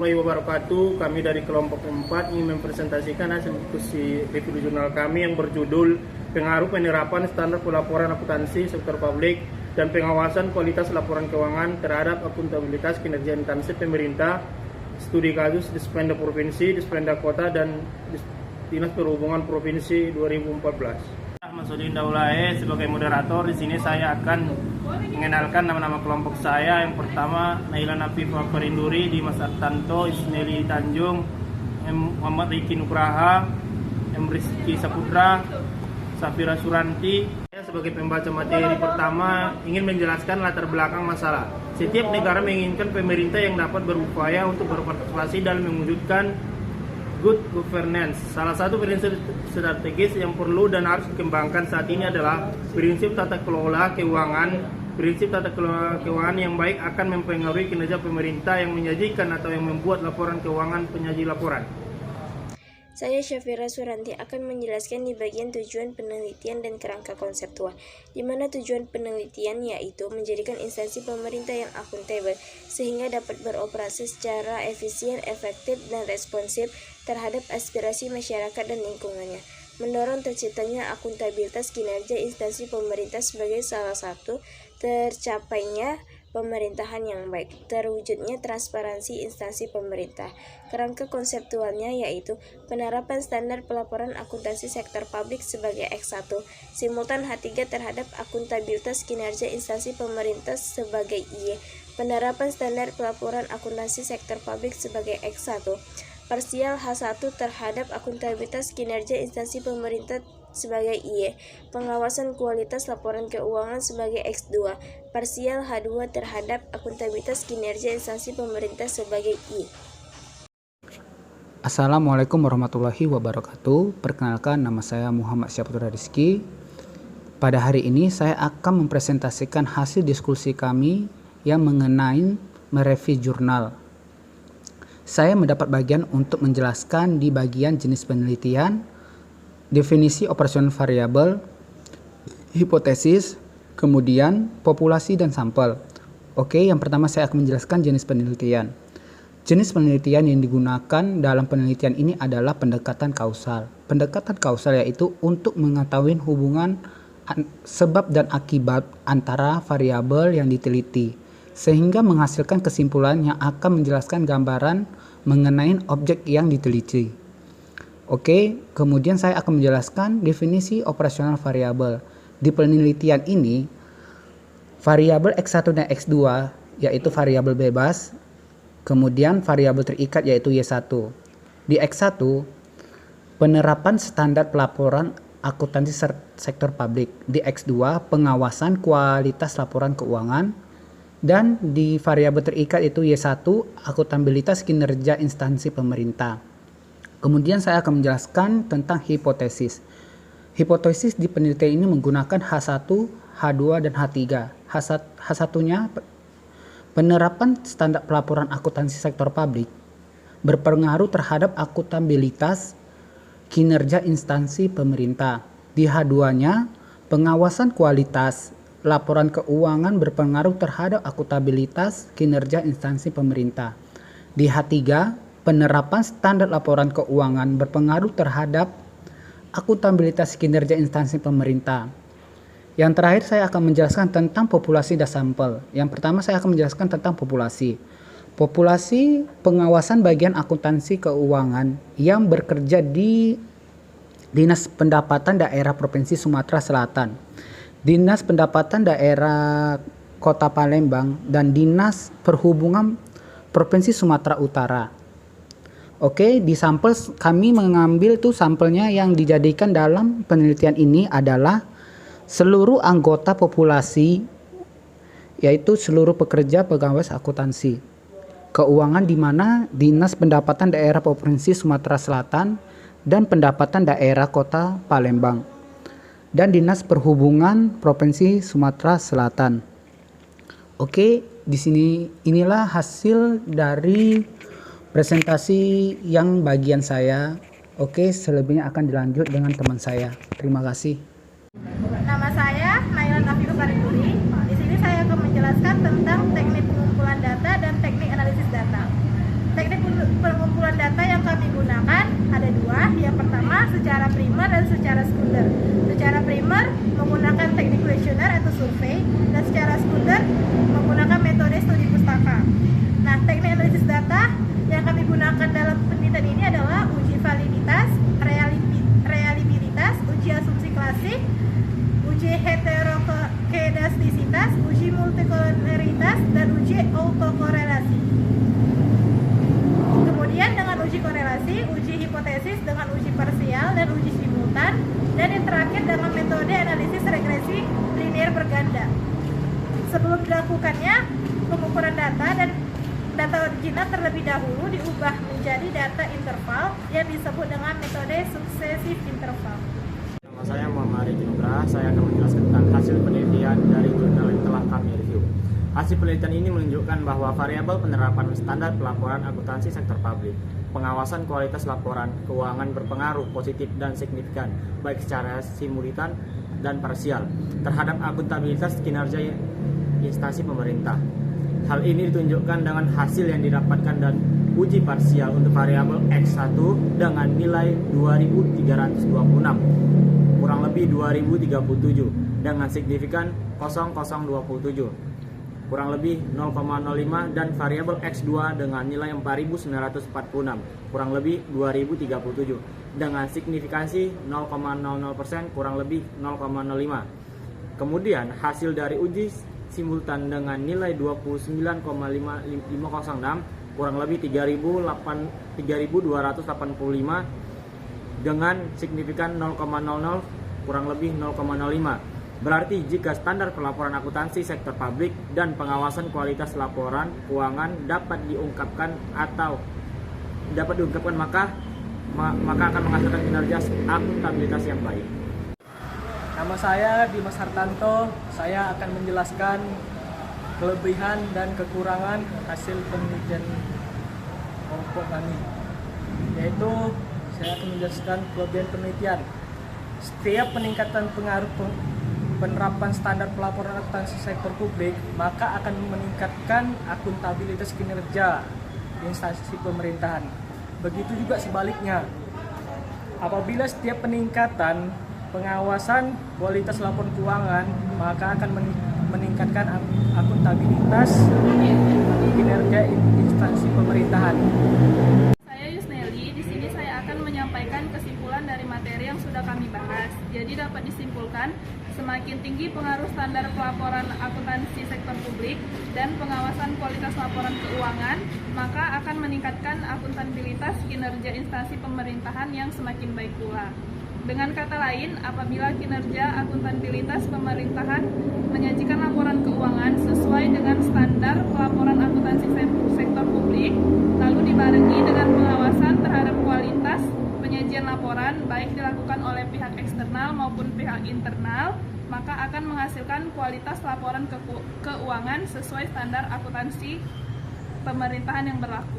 warahmatullahi wabarakatuh. Kami dari kelompok 4 ingin mempresentasikan hasil diskusi review jurnal kami yang berjudul Pengaruh Penerapan Standar Pelaporan Akuntansi Sektor Publik dan Pengawasan Kualitas Laporan Keuangan Terhadap Akuntabilitas Kinerja Instansi Pemerintah, Studi Kasus Dispenda Provinsi, Dispenda Kota, dan Dinas Perhubungan Provinsi 2014. Masudin Daulae sebagai moderator. Di sini saya akan mengenalkan nama-nama kelompok saya. Yang pertama, Naila Nafifah Perinduri, Dimas Artanto, Isneli Tanjung, Muhammad Riki Nugraha, Rizky Saputra, Safira Suranti. Saya sebagai pembaca materi pertama ingin menjelaskan latar belakang masalah. Setiap negara menginginkan pemerintah yang dapat berupaya untuk berpartisipasi dalam mewujudkan good governance. Salah satu prinsip strategis yang perlu dan harus dikembangkan saat ini adalah prinsip tata kelola keuangan. Prinsip tata kelola keuangan yang baik akan mempengaruhi kinerja pemerintah yang menyajikan atau yang membuat laporan keuangan penyaji laporan. Saya Syafira Suranti akan menjelaskan di bagian tujuan penelitian dan kerangka konseptual, di mana tujuan penelitian yaitu menjadikan instansi pemerintah yang akuntabel sehingga dapat beroperasi secara efisien, efektif, dan responsif terhadap aspirasi masyarakat dan lingkungannya. Mendorong terciptanya akuntabilitas kinerja instansi pemerintah sebagai salah satu tercapainya pemerintahan yang baik, terwujudnya transparansi instansi pemerintah. Kerangka konseptualnya yaitu penerapan standar pelaporan akuntansi sektor publik sebagai X1, simultan H3 terhadap akuntabilitas kinerja instansi pemerintah sebagai Y, penerapan standar pelaporan akuntansi sektor publik sebagai X1, parsial H1 terhadap akuntabilitas kinerja instansi pemerintah sebagai Y, pengawasan kualitas laporan keuangan sebagai X2, parsial H2 terhadap akuntabilitas kinerja instansi pemerintah sebagai I. Assalamualaikum warahmatullahi wabarakatuh. Perkenalkan, nama saya Muhammad Syaputra Rizky. Pada hari ini saya akan mempresentasikan hasil diskusi kami yang mengenai mereview jurnal. Saya mendapat bagian untuk menjelaskan di bagian jenis penelitian, definisi operasional variabel, hipotesis, kemudian populasi dan sampel. Oke, yang pertama saya akan menjelaskan jenis penelitian. Jenis penelitian yang digunakan dalam penelitian ini adalah pendekatan kausal. Pendekatan kausal yaitu untuk mengetahui hubungan sebab dan akibat antara variabel yang diteliti, sehingga menghasilkan kesimpulan yang akan menjelaskan gambaran mengenai objek yang diteliti. Oke, kemudian saya akan menjelaskan definisi operasional variabel. Di penelitian ini, variabel X1 dan X2 yaitu variabel bebas, kemudian variabel terikat yaitu Y1. Di X1, penerapan standar pelaporan akuntansi sektor publik. Di X2, pengawasan kualitas laporan keuangan. Dan di variabel terikat itu Y1, akuntabilitas kinerja instansi pemerintah. Kemudian saya akan menjelaskan tentang hipotesis. Hipotesis di penelitian ini menggunakan H1, H2, dan H3. H1-nya penerapan standar pelaporan akuntansi sektor publik berpengaruh terhadap akuntabilitas kinerja instansi pemerintah. Di H2-nya, pengawasan kualitas laporan keuangan berpengaruh terhadap akuntabilitas kinerja instansi pemerintah. Di H3, penerapan standar laporan keuangan berpengaruh terhadap akuntabilitas kinerja instansi pemerintah. Yang terakhir saya akan menjelaskan tentang populasi dan sampel. Yang pertama saya akan menjelaskan tentang populasi. Populasi pengawasan bagian akuntansi keuangan yang bekerja di Dinas Pendapatan Daerah Provinsi Sumatera Selatan, Dinas Pendapatan Daerah Kota Palembang, dan Dinas Perhubungan Provinsi Sumatera Utara. Oke, di sampel kami mengambil tuh sampelnya yang dijadikan dalam penelitian ini adalah seluruh anggota populasi, yaitu seluruh pekerja pegawai akuntansi keuangan di mana Dinas Pendapatan Daerah Provinsi Sumatera Selatan dan Pendapatan Daerah Kota Palembang dan Dinas Perhubungan Provinsi Sumatera Selatan. Oke, di sini inilah hasil dari presentasi yang bagian saya. Oke, selebihnya akan dilanjut dengan teman saya. Terima kasih. Nama saya Naila Nafifah Perinduri. Di sini saya akan menjelaskan tentang teknik pengumpulan data dan teknik analisis data. Teknik uji autokorelasi. Kemudian dengan uji korelasi, uji hipotesis dengan uji parsial dan uji simultan, dan yang terakhir dengan metode analisis regresi linear berganda. Sebelum dilakukannya pengukuran data dan data original terlebih dahulu diubah menjadi data interval yang disebut dengan metode successive interval. Nama saya Muhammad Riki Nugraha. Saya akan menjelaskan tentang hasil penelitian dari jurnal yang telah kami review. Hasil penelitian ini menunjukkan bahwa variabel penerapan standar pelaporan akuntansi sektor publik, pengawasan kualitas laporan keuangan berpengaruh positif dan signifikan, baik secara simultan dan parsial, terhadap akuntabilitas kinerja instansi pemerintah. Hal ini ditunjukkan dengan hasil yang didapatkan dan uji parsial untuk variabel X1 dengan nilai 2326, kurang lebih 2037, dengan signifikan 0027, kurang lebih 0,05, dan variabel X2 dengan nilai 4946, kurang lebih 2037, dengan signifikansi 0,00%, kurang lebih 0,05. Kemudian hasil dari uji simultan dengan nilai 29,506, kurang lebih 3285, dengan signifikan 0,00, kurang lebih 0,05. Berarti jika standar pelaporan akuntansi sektor publik dan pengawasan kualitas laporan keuangan dapat diungkapkan maka akan menghasilkan kinerja akuntabilitas yang baik. Nama saya Dimas Hartanto. Saya akan menjelaskan kelebihan dan kekurangan hasil penelitian kelompok kami. Yaitu saya akan menjelaskan kelebihan penelitian. Setiap peningkatan pengaruh penerapan standar pelaporan akuntansi sektor publik, maka akan meningkatkan akuntabilitas kinerja instansi pemerintahan. Begitu juga sebaliknya. Apabila setiap peningkatan pengawasan kualitas laporan keuangan, maka akan meningkatkan akuntabilitas kinerja instansi pemerintahan. Saya Yusneli, di sini saya akan menyampaikan kesimpulan dari materi yang sudah kami bahas. Jadi dapat disimpulkan, semakin tinggi pengaruh standar pelaporan akuntansi sektor publik dan pengawasan kualitas laporan keuangan, maka akan meningkatkan akuntabilitas kinerja instansi pemerintahan yang semakin baik pula. Dengan kata lain, apabila kinerja akuntabilitas pemerintahan menyajikan laporan keuangan sesuai dengan standar pelaporan akuntansi sektor publik, lalu dibarengi dengan pengawasan terhadap kualitas penyajian laporan, baik dilakukan oleh pihak eksternal maupun pihak internal, maka akan menghasilkan kualitas laporan keuangan sesuai standar akuntansi pemerintahan yang berlaku.